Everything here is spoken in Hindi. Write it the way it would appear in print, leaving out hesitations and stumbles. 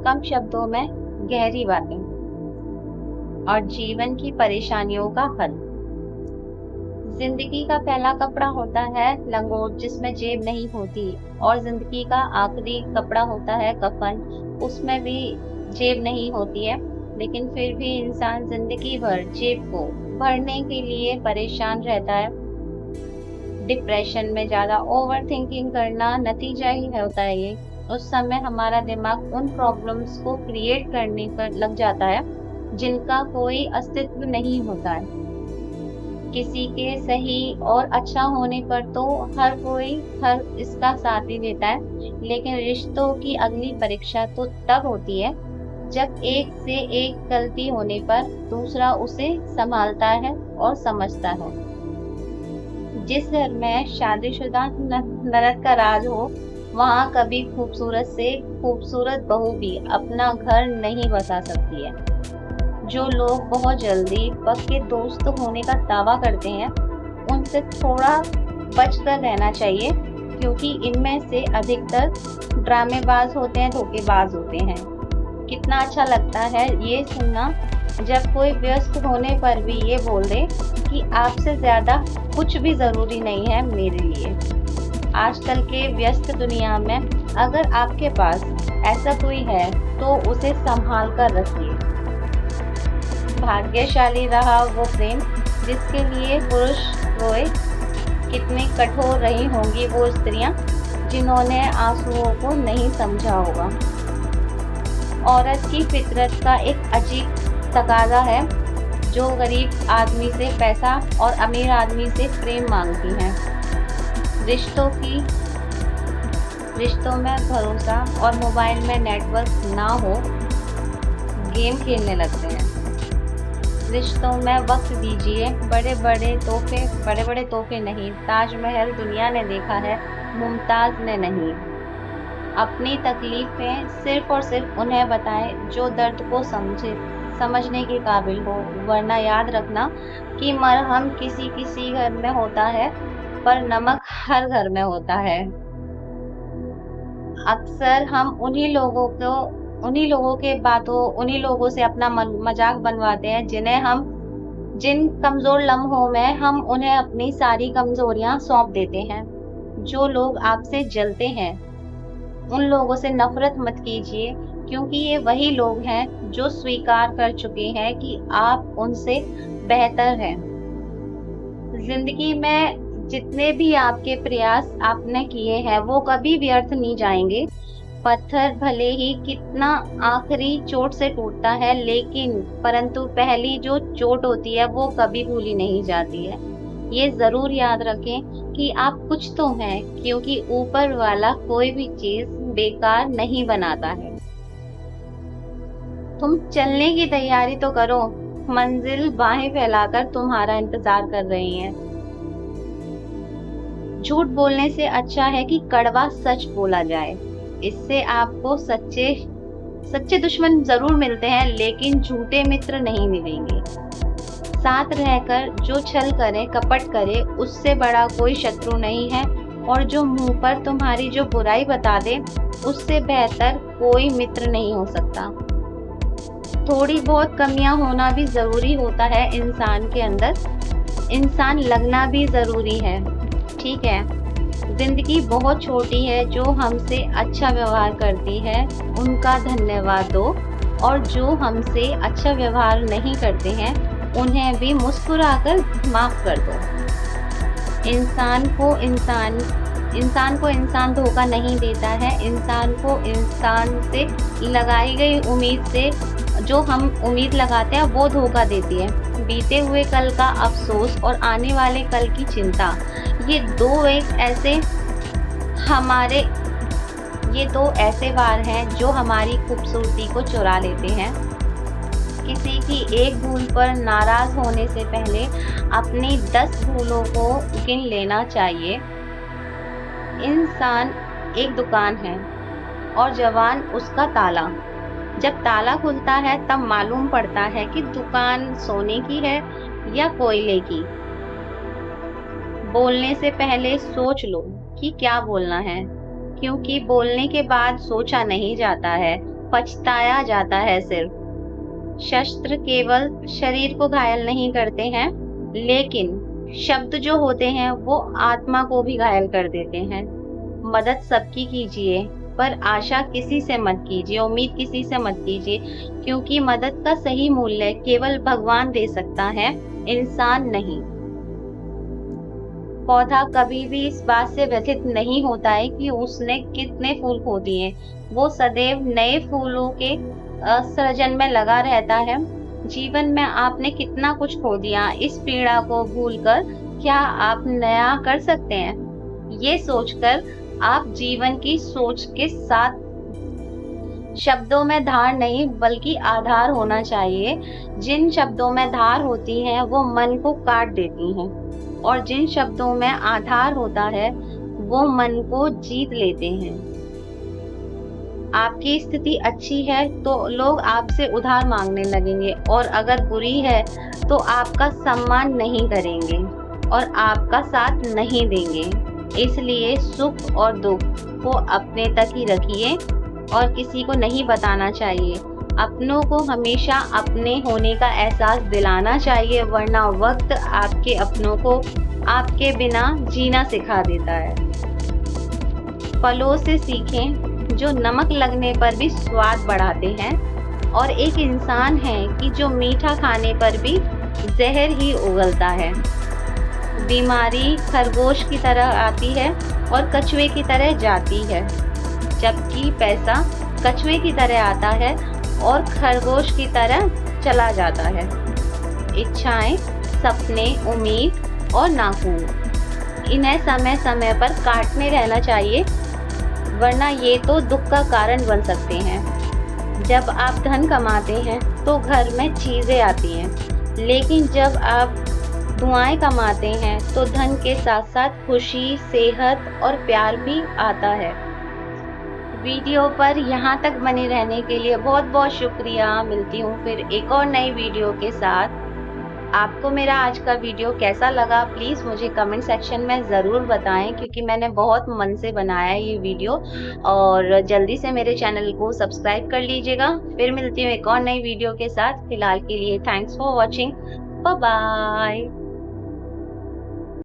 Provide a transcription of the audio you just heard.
कम शब्दों में गहरी बातें और जीवन की परेशानियों का हल। जिंदगी का पहला कपड़ा होता है लंगोट, जिसमें जेब नहीं होती, और जिंदगी का आखिरी कपड़ा होता है कफन, उसमें भी जेब नहीं होती है। लेकिन फिर भी इंसान जिंदगी भर जेब को भरने के लिए परेशान रहता है। डिप्रेशन में ज्यादा ओवर थिंकिंग करना नतीजा ही होता है ये। उस समय हमारा दिमाग उन प्रॉब्लम्स को क्रिएट करने पर लग जाता है जिनका कोई अस्तित्व नहीं होता है। किसी के सही और अच्छा होने पर तो हर इसका साथ ही देता है, लेकिन रिश्तों की अगली परीक्षा तो तब होती है जब एक से एक गलती होने पर दूसरा उसे संभालता है और समझता है। जिस घर में शादीशुदा ननद का राज हो, वहाँ कभी खूबसूरत से खूबसूरत बहू भी अपना घर नहीं बसा सकती है। जो लोग बहुत जल्दी पक्के दोस्त होने का दावा करते हैं, उनसे थोड़ा बचकर रहना चाहिए, क्योंकि इनमें से अधिकतर ड्रामेबाज होते हैं, धोखेबाज होते हैं। कितना अच्छा लगता है ये सुनना जब कोई व्यस्त होने पर भी ये बोल दे कि आपसे ज्यादा कुछ भी जरूरी नहीं है मेरे लिए। आजकल के व्यस्त दुनिया में अगर आपके पास ऐसा कोई है तो उसे संभाल कर रखिए। भाग्यशाली रहा वो प्रेम जिसके लिए पुरुष रोए। कितनी कठोर रही होंगी वो स्त्रियां जिन्होंने आंसुओं को नहीं समझा होगा। औरत की फितरत का एक अजीब तकाजा है, जो गरीब आदमी से पैसा और अमीर आदमी से प्रेम मांगती हैं। रिश्तों में भरोसा और मोबाइल में नेटवर्क ना हो, गेम खेलने लगते हैं। रिश्तों में वक्त दीजिए, बड़े बड़े तोहफे नहीं। ताजमहल दुनिया ने देखा है, मुमताज ने नहीं। अपनी तकलीफें सिर्फ और सिर्फ उन्हें बताएं जो दर्द को समझने के काबिल हो, वरना याद रखना कि मरहम किसी किसी घर में होता है, पर नमक हर घर में होता है। अक्सर हम उन्हीं लोगों से अपना मजाक बनवाते हैं जिन कमजोर लम्हों में हम उन्हें अपनी सारी कमजोरियां सौंप देते हैं। जो लोग आपसे जलते हैं, उन लोगों से नफरत मत कीजिए, क्योंकि ये वही लोग हैं जो स्वीकार कर चुके हैं कि आप उनसे बेहतर हैं। जिंदगी में जितने भी आपके प्रयास आपने किए हैं, वो कभी व्यर्थ नहीं जाएंगे। पत्थर भले ही कितना आखिरी चोट से टूटता है, परंतु पहली जो चोट होती है वो कभी भूली नहीं जाती है। ये जरूर याद रखें कि आप कुछ तो हैं, क्योंकि ऊपर वाला कोई भी चीज बेकार नहीं बनाता है। तुम चलने की तैयारी तो करो, मंजिल बाहें फैलाकर तुम्हारा इंतजार कर रही है। झूठ बोलने से अच्छा है कि कड़वा सच बोला जाए। इससे आपको सच्चे दुश्मन जरूर मिलते हैं, लेकिन झूठे मित्र नहीं मिलेंगे। साथ रहकर जो छल करे, कपट करे, उससे बड़ा कोई शत्रु नहीं है। और जो मुंह पर तुम्हारी जो बुराई बता दे, उससे बेहतर कोई मित्र नहीं हो सकता। थोड़ी बहुत कमियां होना भी जरूरी होता है इंसान के अंदर। इंसान लगना भी जरूरी है, ठीक है। जिंदगी बहुत छोटी है, जो हमसे अच्छा व्यवहार करती है उनका धन्यवाद दो, और जो हमसे अच्छा व्यवहार नहीं करते हैं उन्हें भी मुस्कुराकर माफ कर दो। इंसान को इंसान धोखा नहीं देता है। इंसान को इंसान से लगाई गई उम्मीद से जो हम उम्मीद लगाते हैं वो धोखा देती है। बीते हुए कल का अफसोस और आने वाले कल की चिंता, ये दो ऐसे वार हैं जो हमारी खूबसूरती को चुरा लेते हैं। किसी की एक भूल पर नाराज होने से पहले अपनी 10 भूलों को गिन लेना चाहिए। इंसान एक दुकान है और जवान उसका ताला। जब ताला खुलता है तब मालूम पड़ता है कि दुकान सोने की है या कोयले की। बोलने से पहले सोच लो कि क्या बोलना है, क्योंकि बोलने के बाद सोचा नहीं जाता है, पछताया जाता है सिर्फ। शस्त्र केवल शरीर को घायल नहीं करते हैं, लेकिन शब्द जो होते हैं वो आत्मा को भी घायल कर देते हैं। मदद सबकी कीजिए, पर आशा किसी से मत कीजिए, उम्मीद किसी से मत कीजिए, क्योंकि मदद का सही मूल्य केवल भगवान दे सकता है, इंसान नहीं। पौधा कभी भी इस बात से व्यथित नहीं होता है कि उसने कितने फूल खो दिए। वो सदैव नए फूलों के सृजन में लगा रहता है। जीवन में आपने कितना कुछ खो दिया, इस पीड़ा को भूलकर क्या आप नया कर सकते हैं? ये सोचकर आप जीवन की सोच के साथ, शब्दों में धार नहीं बल्कि आधार होना चाहिए। जिन शब्दों में धार होती है वो मन को काट देती हैं, और जिन शब्दों में आधार होता है वो मन को जीत लेते हैं। आपकी स्थिति अच्छी है तो लोग आपसे उधार मांगने लगेंगे, और अगर बुरी है तो आपका सम्मान नहीं करेंगे और आपका साथ नहीं देंगे। इसलिए सुख और दुख को अपने तक ही रखिए और किसी को नहीं बताना चाहिए। अपनों को हमेशा अपने होने का एहसास दिलाना चाहिए, वरना वक्त आपके अपनों को आपके बिना जीना सिखा देता है। फलों से सीखें जो नमक लगने पर भी स्वाद बढ़ाते हैं, और एक इंसान है कि जो मीठा खाने पर भी जहर ही उगलता है। बीमारी खरगोश की तरह आती है और कछुए की तरह जाती है, जबकि पैसा कछुए की तरह आता है और खरगोश की तरह चला जाता है। इच्छाएं, सपने, उम्मीद और नाखून, इन्हें समय समय पर काटने रहना चाहिए, वरना ये तो दुख का कारण बन सकते हैं। जब आप धन कमाते हैं तो घर में चीजें आती हैं, लेकिन जब आप दुआएं कमाते हैं तो धन के साथ साथ खुशी, सेहत और प्यार भी आता है। वीडियो पर यहाँ तक बने रहने के लिए बहुत बहुत शुक्रिया। मिलती हूँ फिर एक और नई वीडियो के साथ। आपको मेरा आज का वीडियो कैसा लगा प्लीज़ मुझे कमेंट सेक्शन में ज़रूर बताएं, क्योंकि मैंने बहुत मन से बनाया है ये वीडियो। और जल्दी से मेरे चैनल को सब्सक्राइब कर लीजिएगा। फिर मिलती हूँ एक और नई वीडियो के साथ। फिलहाल के लिए thanks for watching, bye bye.